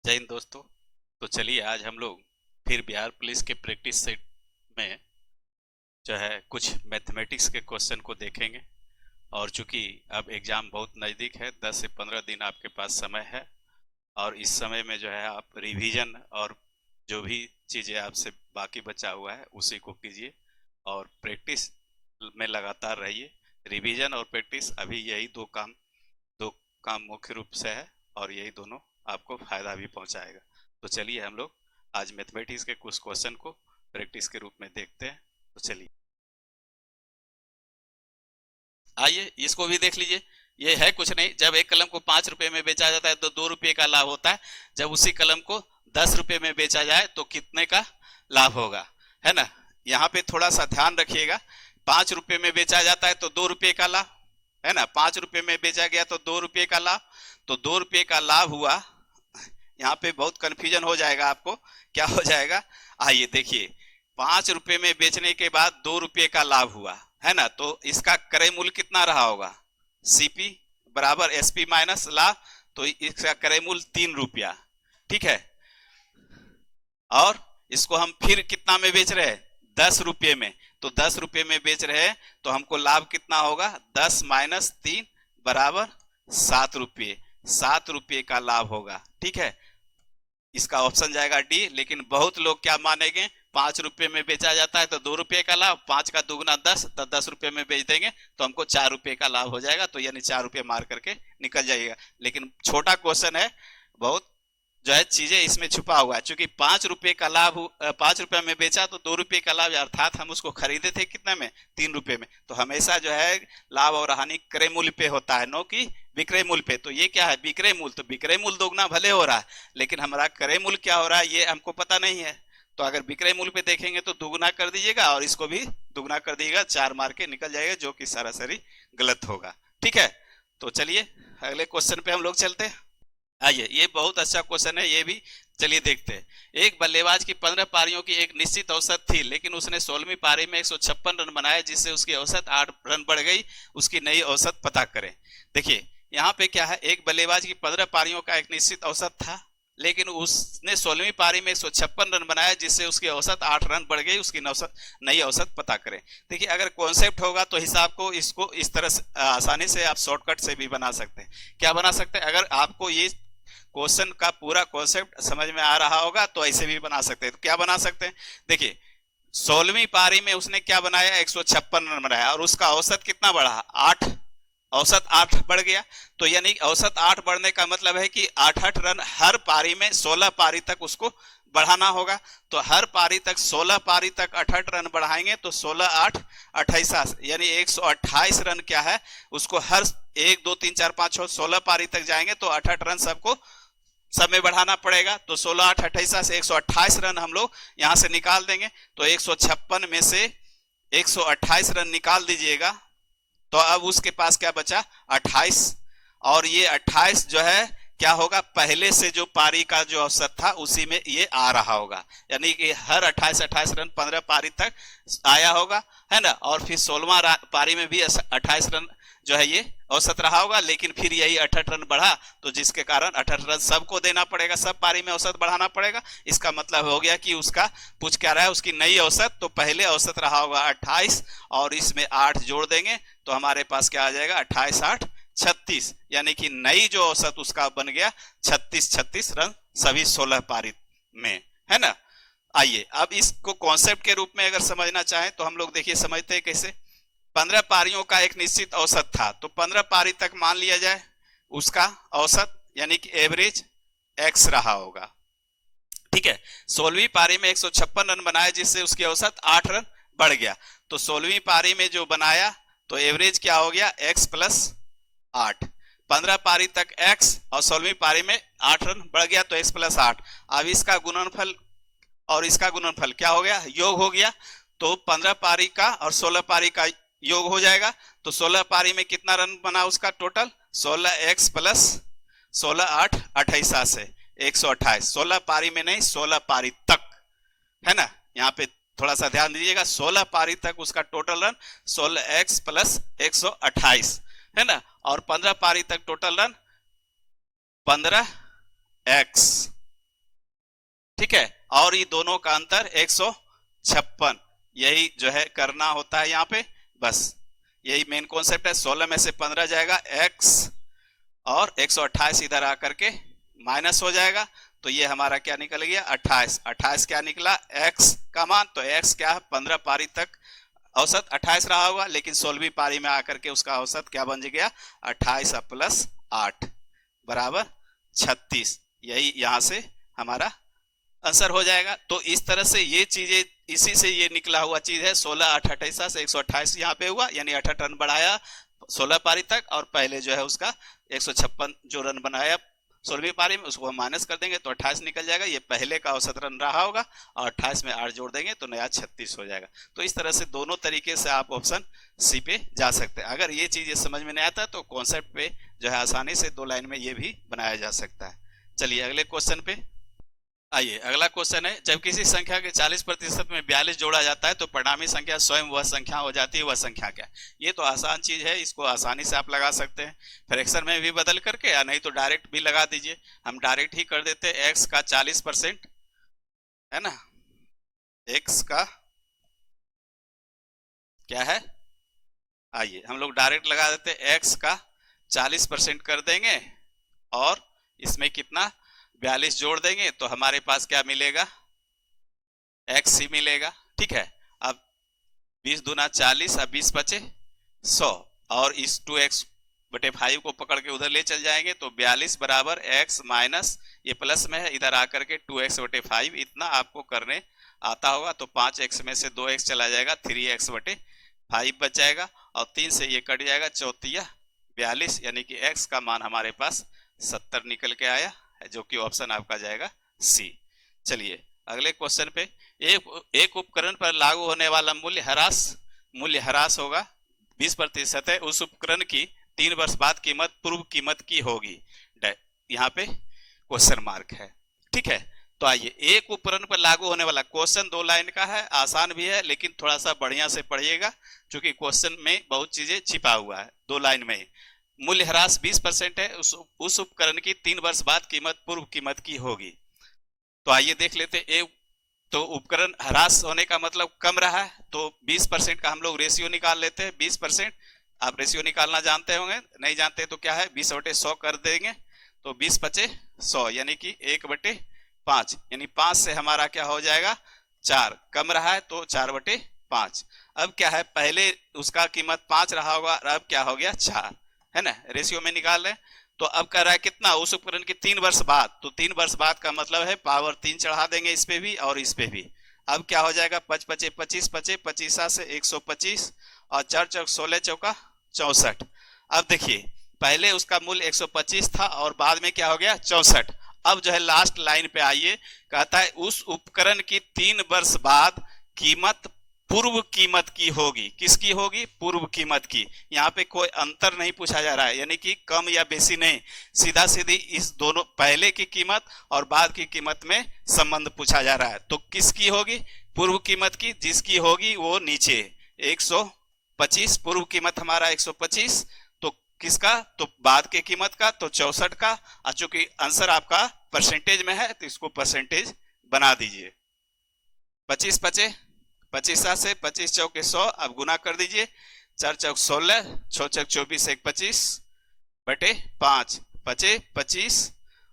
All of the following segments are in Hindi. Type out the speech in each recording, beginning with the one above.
जय हिंद दोस्तों। तो चलिए आज हम लोग फिर बिहार पुलिस के प्रैक्टिस सेट में जो है कुछ मैथमेटिक्स के क्वेश्चन को देखेंगे। और चूंकि अब एग्जाम बहुत नज़दीक है, 10 से 15 दिन आपके पास समय है। और इस समय में जो है आप रिवीजन और जो भी चीज़ें आपसे बाकी बचा हुआ है उसी को कीजिए और प्रैक्टिस में लगातार रहिए। रिवीजन और प्रैक्टिस अभी यही दो काम मुख्य रूप से है और यही दोनों आपको फायदा भी पहुंचाएगा। तो चलिए हम लोग आज मैथमेटिक्स के कुछ क्वेश्चन को प्रैक्टिस के रूप में देखते हैं। तो चलिए आइए इसको भी देख लीजिए। ये है कुछ नहीं, जब एक कलम को 5 रुपए में बेचा जाता है तो 2 रुपये का लाभ होता है। जब उसी कलम को 10 रुपये में बेचा जाए तो कितने का लाभ होगा, है ना। यहाँ पे थोड़ा सा ध्यान रखिएगा। 5 रुपये में बेचा जाता है तो 2 रुपये का लाभ, है ना। 5 रुपये में बेचा गया तो 2 रुपये का लाभ। तो 2 रुपये का लाभ हुआ। यहाँ पे बहुत कंफ्यूजन हो जाएगा आपको, क्या हो जाएगा। आइए देखिए, 5 रुपये में बेचने के बाद 2 रुपये का लाभ हुआ, है ना। तो इसका क्रय मूल्य कितना रहा होगा, सीपी बराबर एसपी माइनस लाभ। तो इसका क्रय मूल्य 3 रुपया, ठीक है। और इसको हम फिर कितना में बेच रहे हैं, 10 रुपये में। तो 10 रुपये में बेच रहे हैं तो हमको लाभ कितना होगा, 10 - 3 बराबर 7 रुपये। 7 रुपये का लाभ होगा, ठीक है। इसका ऑप्शन जाएगा डी। लेकिन बहुत लोग क्या मानेंगे, 5 रुपये में बेचा जाता है तो 2 रुपये का लाभ, 5 का दुगुना 10, तो 10 रुपये में बेच देंगे तो हमको 4 रुपये का लाभ हो जाएगा। तो यानी 4 रुपये मार करके निकल जाइएगा। लेकिन छोटा क्वेश्चन है, बहुत जो है चीजें इसमें छुपा हुआ है। चूंकि 5 रुपये का लाभ 5 रुपये में बेचा तो 2 रुपये का लाभ, अर्थात हम उसको खरीदे थे कितने में, 3 रुपये में। तो हमेशा जो है लाभ और हानि क्रय मूल्य पे होता है, नो कि विक्रय मूल्य पे। तो ये क्या है, विक्रय मूल्य। तो विक्रय मूल्य दोगुना भले हो रहा है, लेकिन हमारा क्रय मूल्य क्या हो रहा है ये हमको पता नहीं है। तो अगर विक्रय मूल्य पे देखेंगे तो दुगुना कर दीजिएगा और इसको भी दुगुना कर दीजिएगा, 4 मार के निकल जाएगा, जो कि सरासरी गलत होगा, ठीक है। तो चलिए अगले क्वेश्चन पे हम लोग चलते हैं। आइए, ये बहुत अच्छा क्वेश्चन है ये भी। चलिए देखते हैं। एक बल्लेबाज की 15 पारियों की एक निश्चित औसत थी, लेकिन उसने 16वीं पारी में 156 रन बनाए, जिससे उसकी औसत 8 रन बढ़ गई। उसकी नई औसत पता करें। देखिए यहाँ पे क्या है, एक बल्लेबाज की 15 पारियों का एक निश्चित औसत था, लेकिन उसने 16वीं पारी में 156 रन बनाया, जिससे उसकी औसत 8 रन बढ़ गई। उसकी नई औसत पता करें। देखिए अगर कॉन्सेप्ट होगा तो हिसाब को इसको इस तरह से आसानी से आप शॉर्टकट से भी बना सकते हैं। क्या बना सकते हैं, अगर आपको ये क्वेश्चन का पूरा कॉन्सेप्ट समझ में आ रहा होगा तो ऐसे भी बना सकते हैं। तो क्या बना सकते हैं, देखिए 16वीं पारी में उसने क्या बनाया, 156 रन बनाया और उसका औसत कितना बढ़ा, 8। औसत 8 बढ़ गया। तो यानी औसत 8 बढ़ने का मतलब है कि 8-8 रन हर पारी में 16 पारी तक उसको बढ़ाना होगा। तो हर पारी तक 16 पारी तक 8-8 रन बढ़ाएंगे तो 16-8 28, यानी 128 रन क्या है उसको हर 1 2 3 4 5 6 16 पारी तक जाएंगे तो 8-8 रन सबको सब में बढ़ाना पड़ेगा। तो 16-8 से 128 रन हम लोग यहां से निकाल देंगे। तो 156 में से 128 रन निकाल दीजिएगा तो अब उसके पास क्या बचा, 28। और ये 28 जो है क्या होगा, पहले से जो पारी का जो औसत था उसी में ये आ रहा होगा। यानी कि हर 28-28 रन 15 पारी तक आया होगा, है ना। और फिर 16वां पारी में भी 28 रन जो है ये औसत रहा होगा, लेकिन फिर यही 68 रन बढ़ा, तो जिसके कारण 68 रन सबको देना पड़ेगा, सब पारी में औसत बढ़ाना पड़ेगा। इसका मतलब हो गया कि उसका पूछ क्या रहा है, उसकी नई औसत। तो पहले औसत रहा होगा 28 और इसमें 8 जोड़ देंगे तो हमारे पास क्या आ जाएगा, 28-8 36। यानी कि नई जो औसत उसका बन गया 36 रन सभी 16 पारी में, है ना। आइए अब इसको कॉन्सेप्ट के रूप में अगर समझना चाहें तो हम लोग देखिए समझते हैं कैसे। 15 पारियों का एक निश्चित औसत था, तो 15 पारी तक मान लिया जाए उसका औसत यानी कि एवरेज x रहा होगा, ठीक है। 16वीं पारी में 156 रन बनाया, जिससे उसकी औसत 8 रन बढ़ गया। तो 16वीं पारी में जो बनाया तो एवरेज क्या हो गया, x + 8। 15 पारी तक x और 16वीं पारी में 8 रन बढ़ गया तो x + 8। अब इसका गुणनफल और इसका गुणनफल क्या हो गया, योग हो गया। तो 15 पारी का और 16 पारी का योग हो जाएगा। तो 16 पारी में कितना रन बना उसका टोटल, 16x + 16 8 28 से 128। 16 पारी में नहीं, 16 पारी तक, है ना। यहाँ पे थोड़ा सा ध्यान दीजिएगा, 16 पारी तक उसका टोटल रन 16x + 128, है ना। और 15 पारी तक टोटल रन 15x, और ये दोनों का अंतर 156, यही जो है करना होता है यहाँ पे, बस यही मेन कॉन्सेप्ट है। 16 में से 15 जाएगा x और 128 इधर आकर के माइनस हो जाएगा, तो ये हमारा क्या निकल गया 28। 28 क्या निकला x का मान, तो x क्या है 15 पारी तक औसत 28 रहा होगा, लेकिन 16वीं पारी में आकर के उसका औसत क्या बन गया 28 प्लस 8 बराबर 36। यही यहां से हमारा आंसर हो जाएगा। तो इस तरह से ये चीजें, इसी से ये निकला हुआ चीज है। 16 8 28 से 128 यहाँ पे हुआ, यानी 8 रन बढ़ाया 16 पारी तक, और पहले जो है उसका 156 जो रन बनाया 16वीं पारी में उसको हम माइनस कर देंगे तो 28 निकल जाएगा। ये पहले का औसत रन रहा होगा और 28 में 8 जोड़ देंगे तो नया 36 हो जाएगा। तो इस तरह से दोनों तरीके से आप ऑप्शन सी पे जा सकते हैं। अगर ये चीज समझ में नहीं आता तो कॉन्सेप्ट पे जो है आसानी से 2 लाइन में ये भी बनाया जा सकता है। चलिए अगले क्वेश्चन पे आइए। अगला क्वेश्चन है, जब किसी संख्या के 40% में 42 जोड़ा जाता है तो परिणामी संख्या स्वयं वह संख्या हो जाती है, वह संख्या क्या? ये तो आसान चीज है, इसको आसानी से आप लगा सकते हैं फ्रैक्शन में भी बदल करके, या नहीं तो डायरेक्ट भी लगा दीजिए। हम डायरेक्ट ही कर देते हैं। x का 40% है ना, x का क्या है, आइए हम लोग डायरेक्ट लगा देते हैं। x का 40% कर देंगे और इसमें कितना 42 जोड़ देंगे तो हमारे पास क्या मिलेगा x ही मिलेगा। ठीक है, अब 20 दूना 40 और 20 बचे 100, और इस 2x बटे 5 को पकड़ के उधर ले चल जाएंगे तो 42 बराबर x माइनस, ये प्लस में है, इधर आकर के 2x बटे 5, इतना आपको करने आता होगा। तो 5x में से 2x चला जाएगा, 3x बटे 5 बच जाएगा, और 3 से ये कट जाएगा, 4 42, यानी कि x का मान हमारे पास 70 निकल के आया, जो कि ऑप्शन आपका जाएगा सी। चलिए अगले क्वेश्चन पे, एक उपकरण पर लागू होने वाला मूल्य ह्रास होगा 20% है, उस उपकरण की 3 वर्ष बाद कीमत पूर्व कीमत की होगी। यहाँ पे क्वेश्चन मार्क है। ठीक है, तो आइए, एक उपकरण पर लागू होने वाला, क्वेश्चन 2 लाइन का है, आसान भी है लेकिन थोड़ा सा बढ़िया से पढ़िएगा, क्योंकि क्वेश्चन में बहुत चीजें छिपा हुआ है। 2 लाइन में मूल्य ह्रास 20% है, उस उपकरण की 3 वर्ष बाद कीमत पूर्व कीमत की होगी। तो आइए देख लेते हैं। तो उपकरण ह्रास होने का मतलब कम रहा है, तो 20% का हम लोग रेशियो निकाल लेते हैं। 20% आप रेशियो निकालना जानते होंगे, नहीं जानते तो क्या है 20 बटे 100 कर देंगे, तो 20 बचे 100 यानी कि 1 बटे 5, यानी 5 से हमारा क्या हो जाएगा 4, कम रहा है तो 4 बटे 5। अब क्या है, पहले उसका कीमत 5 रहा होगा, अब क्या हो गया 4, है ना, रेशियो में निकाल रहे। तो अब कर रहा है कितना, उस उपकरण के 3 वर्ष बाद, तो 3 वर्ष बाद का मतलब है पावर 3 चढ़ा देंगे इस पे भी और इस पे भी। अब क्या हो जाएगा 5 बचे 25 बचे 25 से 125, और 4 चौक 16 चौका 64। अब देखिए पहले उसका मूल्य 125 था और बाद में क्या हो गया 64। अब जो है लास्ट लाइन पे आइए, कहता है उस उपकरण की 3 वर्ष बाद कीमत पूर्व कीमत की होगी। किसकी होगी, पूर्व कीमत की। यहाँ पे कोई अंतर नहीं पूछा जा रहा है, यानी कि कम या बेसी नहीं, सीधा सीधी इस दोनों पहले की कीमत और बाद की कीमत में संबंध पूछा जा रहा है। तो किसकी होगी, पूर्व कीमत की, जिसकी होगी वो नीचे 125, पूर्व कीमत हमारा 125, तो किसका, तो बाद के कीमत का, तो 64 का। और चूंकि आंसर आपका परसेंटेज में है तो इसको परसेंटेज बना दीजिए। 25 बचे 25 से 25 चौक 100, अब गुना कर दीजिए, 4 चौक 16, 6 चौक 24, 1 25 बटे 5, बचे 25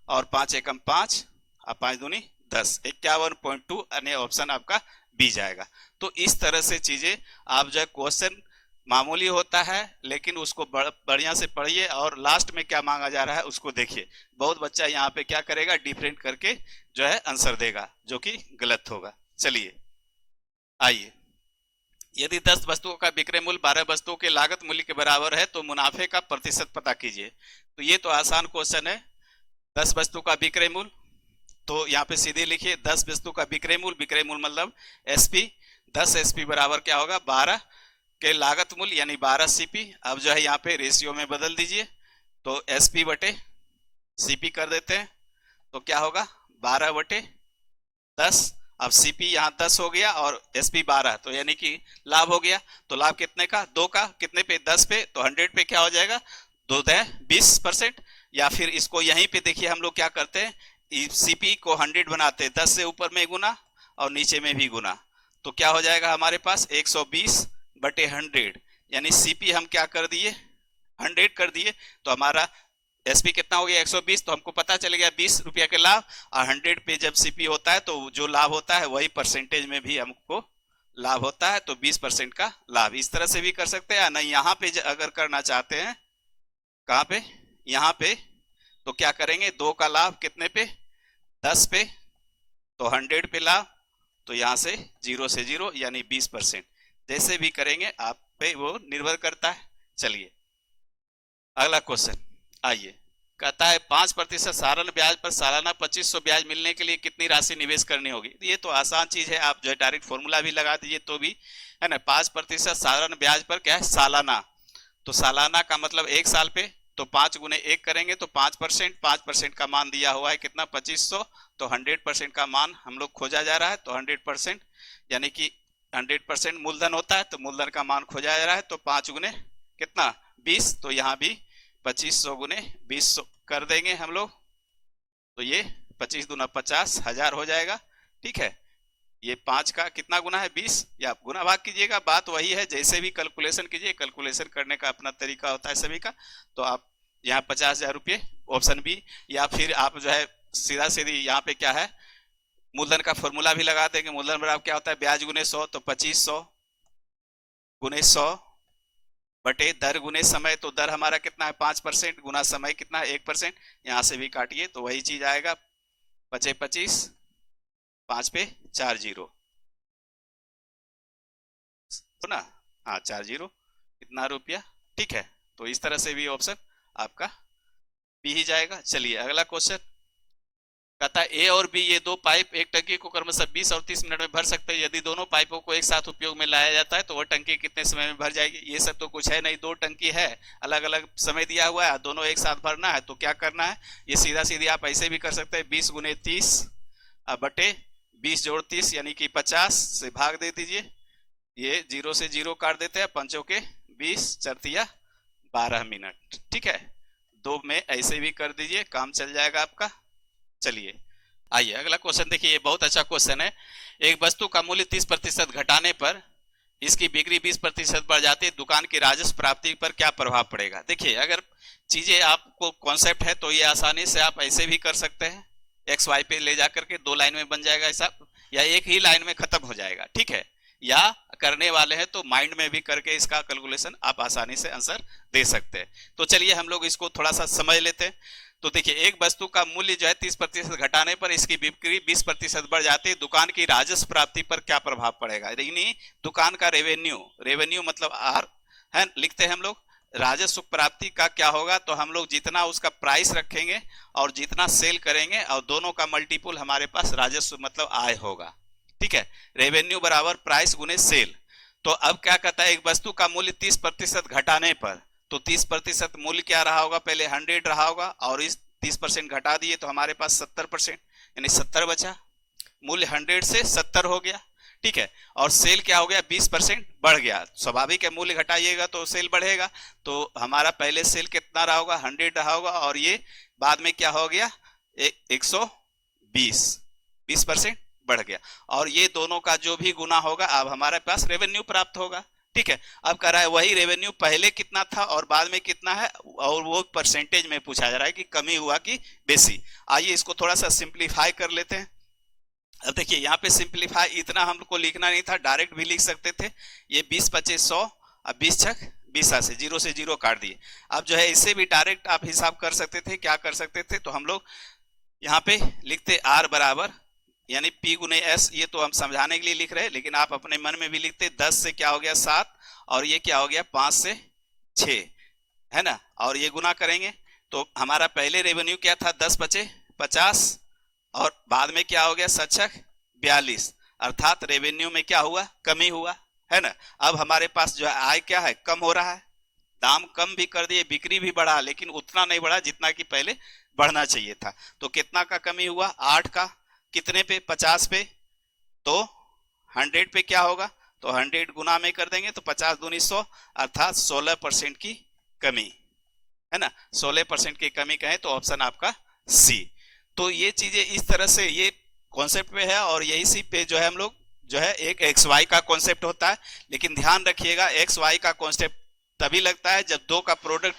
और 5 एकम 5 और 5 दूनी 10, 51.2, अन्य ऑप्शन आपका बी जाएगा। तो इस तरह से चीजें आप जो क्वेश्चन मामूली होता है लेकिन उसको बढ़िया से पढ़िए, और लास्ट में क्या मांगा जा रहा है उसको देखिए। बहुत बच्चा यहाँ पे क्या करेगा, डिफरेंट करके जो है आंसर देगा, जो कि गलत होगा। चलिए आइए, यदि 10 वस्तुओं का विक्रय मूल्य 12 वस्तुओं के लागत मूल्य के बराबर है तो मुनाफे का प्रतिशत पता कीजिए। तो ये तो आसान क्वेश्चन है। 10 वस्तु का विक्रय मूल्य, तो यहाँ पे सीधे लिखिए 10 वस्तु का विक्रय मूल्य मतलब एसपी, 10 एसपी बराबर क्या होगा 12 के लागत मूल्य यानी 12 सीपी। अब जो है यहाँ पे रेशियो में बदल दीजिए, तो एसपी बटे सीपी कर देते हैं, तो क्या होगा 12 बटे 10। अब सीपी यहाँ 10 हो गया और एसपी 12, तो यानी कि लाभ हो गया। तो लाभ कितने का, 2 का, कितने पे 10 पे, तो 100 पे क्या हो जाएगा 2 20%। या फिर इसको यहीं पे देखिए हम लोग क्या करते हैं, सीपी को 100 बनाते हैं, 10 से ऊपर में गुना और नीचे में भी गुना, तो क्या हो जाएगा हमारे पास 120/100, यानी सीपी हम क्या कर दिए 100 कर दिए, तो हमारा एसपी कितना हो गया 120, तो हमको पता चल गया 20 रुपया के लाभ। और 100 पे जब सीपी होता है तो जो लाभ होता है वही परसेंटेज में भी हमको लाभ होता है, तो 20% का लाभ। इस तरह से भी कर सकते हैं, नहीं यहाँ पे अगर करना चाहते हैं, कहाँ पे यहाँ पे, तो क्या करेंगे 2 का लाभ कितने पे 10 पे, तो 100 पे लाभ, तो यहाँ से 0 से 0 यानी 20%, जैसे भी करेंगे आप पे वो निर्भर करता है। चलिए अगला क्वेश्चन आइए, कहता है 5% साधारण ब्याज पर सालाना 2500 ब्याज मिलने के लिए कितनी राशि निवेश करनी होगी। ये तो आसान चीज है, आप जो है डायरेक्ट फॉर्मूला भी लगा दीजिए तो भी है ना। 5% साधारण ब्याज पर क्या है सालाना, तो सालाना का मतलब 1 साल पे, तो 5 गुने 1 करेंगे तो 5%, 5% का मान दिया हुआ है कितना 2500, तो 100% का मान हम लोग खोजा जा रहा है, तो 100% यानी कि 100% मूलधन होता है, तो मूलधन का मान खोजा जा रहा है, तो 5 गुने कितना 20, तो यहाँ भी 2500 गुने 20 कर देंगे हम लोग, तो ये 25 दूना 50 हजार हो जाएगा। ठीक है, ये 5 का कितना गुना है 20, या गुना भाग कीजिएगा, बात वही है, जैसे भी कैलकुलेशन कीजिए, कैलकुलेशन करने का अपना तरीका होता है सभी का। तो आप यहाँ 50,000 रुपये ऑप्शन बी, या फिर आप जो है सीधा सीधी यहाँ पे क्या है मूलधन का फॉर्मूला भी लगा देंगे। मूलधन बराबर क्या होता है ब्याज गुने 100, तो 2500 गुने 100 बटे दर गुने समय, तो दर हमारा कितना है 5%, गुना समय कितना है 1%, यहाँ से भी काटिए तो वही चीज आएगा, 25 5 पे 4 0, तो ना हाँ 4 0 कितना रुपया। ठीक है, तो इस तरह से भी ऑप्शन आपका बी ही जाएगा। चलिए अगला क्वेश्चन, कहता है ए और बी ये 2 पाइप एक टंकी को क्रमशः 20 और 30 मिनट में भर सकते हैं। यदि दोनों पाइपों को एक साथ उपयोग में लाया जाता है तो वह टंकी कितने समय में भर जाएगी। ये सब तो कुछ है नहीं, 2 टंकी है, अलग अलग समय दिया हुआ है, दोनों एक साथ भरना है, तो क्या करना है, ये सीधा सीधी आप ऐसे भी कर सकते हैं 20 गुने 30 बटे 20 जोड़ 30 यानी कि 50 से भाग दे दीजिए, ये 0 से 0 काट देते हैं, 5 के 20 चरतिया 12 मिनट। ठीक है, 2 में ऐसे भी कर दीजिए, काम चल जाएगा आपका। चलिए आइए अगला क्वेश्चन देखिए, ये बहुत अच्छा क्वेश्चन है। एक वस्तु का मूल्य 30% घटाने पर इसकी बिक्री 20% बढ़ जाती है, दुकान की राजस्व प्राप्ति पर क्या प्रभाव पड़ेगा। देखिए अगर चीजें आपको कॉन्सेप्ट है तो ये आसानी से आप ऐसे भी कर सकते हैं, एक्स वाई पे ले जाकर के 2 लाइन में बन जाएगा हिसाब, या एक ही लाइन में खत्म हो जाएगा। ठीक है, या करने वाले हैं तो माइंड में भी करके इसका कैलकुलेशन आप आसानी से आंसर दे सकते हैं। तो चलिए हम लोग इसको थोड़ा सा समझ लेते हैं। तो देखिए एक वस्तु का मूल्य जो है 30% घटाने पर इसकी बिक्री 20% बढ़ जाती है, दुकान की राजस्व प्राप्ति पर क्या प्रभाव पड़ेगा। यानी दुकान का रेवेन्यू मतलब आर है, लिखते हैं हम लोग, राजस्व प्राप्ति का क्या होगा, तो हम लोग जितना उसका प्राइस रखेंगे और जितना सेल करेंगे और दोनों का मल्टीपुल हमारे पास राजस्व मतलब आय होगा। ठीक है, रेवेन्यू बराबर प्राइस गुने सेल। तो अब क्या कहता है, एक वस्तु का मूल्य 30% घटाने पर, तो 30% मूल्य क्या रहा होगा, पहले 100 रहा होगा और इस 30% घटा दिए तो हमारे पास 70% यानी 70 बचा, मूल्य 100 से 70 हो गया। ठीक है, और सेल क्या हो गया 20% बढ़ गया, स्वाभाविक है मूल्य घटाइएगा तो सेल बढ़ेगा, तो हमारा पहले सेल कितना रहा होगा 100 रहा होगा और ये बाद में क्या हो गया 120% बढ़ गया, और ये दोनों का जो भी गुना होगा अब हमारे पास रेवेन्यू प्राप्त होगा। ठीक है, अब कह रहा है वही रेवेन्यू पहले कितना था और बाद में कितना है, और वो परसेंटेज में पूछा जा रहा है कि कमी हुआ कि बेसी। आइए इसको थोड़ा सा सिंप्लीफाई कर लेते हैं। अब देखिए यहाँ पे सिंप्लीफाई इतना हमको लिखना नहीं था, डायरेक्ट भी लिख सकते थे, ये 20 25 100 अब 20 छक 20 से 0 काट दिए। अब जो है इससे भी डायरेक्ट आप हिसाब कर सकते थे, क्या कर सकते थे, तो हम लोग यहाँ पे लिखते आर बराबर यानी P गुने S, ये तो हम समझाने के लिए लिख रहे हैं लेकिन आप अपने मन में भी लिखते 10 से क्या हो गया 7 और ये क्या हो गया 5 से 6 है ना, और ये गुना करेंगे तो हमारा पहले रेवेन्यू क्या था 10 बचे 50 और बाद में क्या हो गया 7 42, अर्थात रेवेन्यू में क्या हुआ कमी हुआ है ना। अब हमारे पास जो है आय क्या है कम हो रहा है, दाम कम भी कर दिए, बिक्री भी बढ़ा लेकिन उतना नहीं बढ़ा जितना कि पहले बढ़ना चाहिए था। तो कितना का कमी हुआ 8 का, कितने पे 50 पे, तो 100 पे क्या होगा, तो 100 गुना में कर देंगे तो 50 दूनी 100 अर्थात 16% की कमी है ना, 16% की कमी कहें तो ऑप्शन आपका सी। तो ये चीजें इस तरह से ये कॉन्सेप्ट पे है, और यही सी पे जो है हम लोग जो है एक एक्स वाई का कॉन्सेप्ट होता है। लेकिन ध्यान रखिएगा, एक्स वाई का कॉन्सेप्ट तभी लगता है जब दो का प्रोडक्ट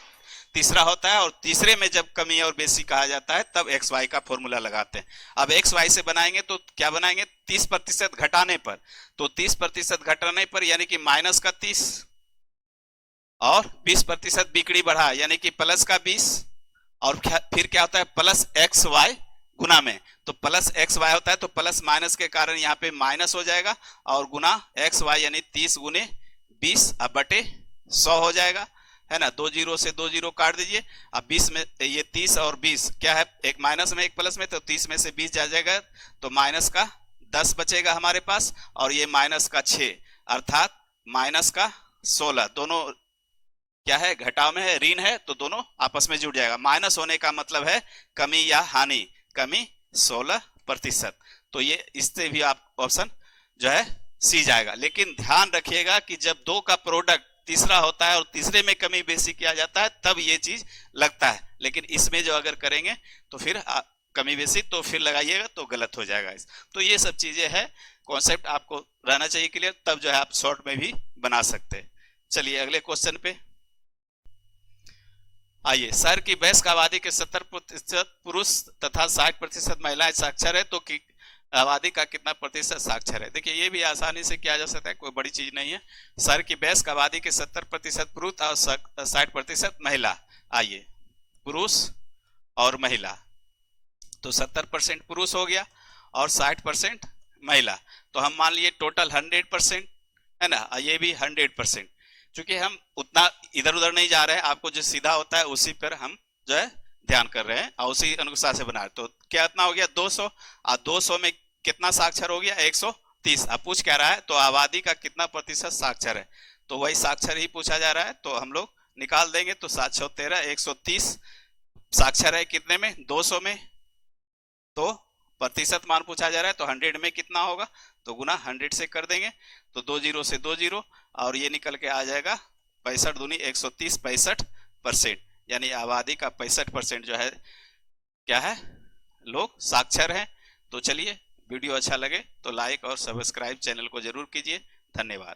तीसरा होता है, और तीसरे में जब कमी और बेसी कहा जाता है तब एक्स वाई का फॉर्मूला लगाते हैं। अब एक्स वाई से बनाएंगे तो क्या बनाएंगे, 30% घटाने पर, तो 30% घटाने पर यानी कि माइनस का 30 और 20% बिक्री बढ़ा यानी कि प्लस का 20, और फिर क्या होता है प्लस एक्स वाई गुना में, तो प्लस एक्स वाई होता है, तो प्लस माइनस के कारण यहाँ पे माइनस हो जाएगा, और गुना एक्स वाई यानी 30 गुने 20 अब बटे 100 हो जाएगा, है ना। 2 जीरो से 2 जीरो काट दीजिए। अब 20 में ये 30 और 20 क्या है, एक माइनस में एक प्लस में, तो 30 में से 20 जा जाएगा तो माइनस का 10 बचेगा हमारे पास, और ये माइनस का 6 अर्थात माइनस का 16। दोनों क्या है, घटाव में है, ऋण है, तो दोनों आपस में जुड़ जाएगा। माइनस होने का मतलब है कमी या हानि, कमी 16%। तो ये इससे भी आप ऑप्शन जो है सी जाएगा। लेकिन ध्यान रखिएगा कि जब दो का प्रोडक्ट तीसरा होता है और तीसरे में कमी बेसी किया जाता है तब ये चीज लगता है। लेकिन इसमें जो अगर करेंगे तो फिर कमी बेसी तो फिर लगाइएगा तो गलत हो जाएगा। तो ये सब चीजें हैं, कॉन्सेप्ट आपको रहना चाहिए क्लियर, तब जो है आप शॉर्ट में भी बना सकते हैं। चलिए अगले क्वेश्चन पे आइए। शहर की वयस्क आबादी के 70% पुरुष तथा 60% महिलाएं साक्षर है, तो कि आबादी का कितना प्रतिशत साक्षर है। देखिए ये भी आसानी से किया जा सकता है, कोई बड़ी चीज नहीं है। शहर की वयस्क आबादी के 70% पुरुष और 60% महिला। आइए पुरुष और महिला, तो 70% पुरुष हो गया और 60% महिला, तो हम मान लिए टोटल 100% है ना, ये भी 100%। चूंकि हम उतना इधर उधर नहीं जा रहे हैं, आपको जो सीधा होता है उसी पर हम जो है ध्यान कर रहे हैं और उसी अनुसार से बना रहे। तो क्या इतना हो गया 200, और 200 में कितना साक्षर हो गया 130। अब पूछ क्या रहा है, तो आबादी का कितना प्रतिशत साक्षर है, तो वही साक्षर ही पूछा जा रहा है, तो हम लोग निकाल देंगे। तो 713 130 साक्षर है कितने में, 200 में, तो प्रतिशत मान पूछा जा रहा है, तो 100 में कितना होगा, तो गुना 100 से कर देंगे, तो 2 जीरो से 2 जीरो, और ये निकल के आ जाएगा 65 दूनी 130 65%, यानी आबादी का 65% जो है क्या है, लोग साक्षर हैं। तो चलिए वीडियो अच्छा लगे तो लाइक और सब्सक्राइब चैनल को जरूर कीजिए। धन्यवाद।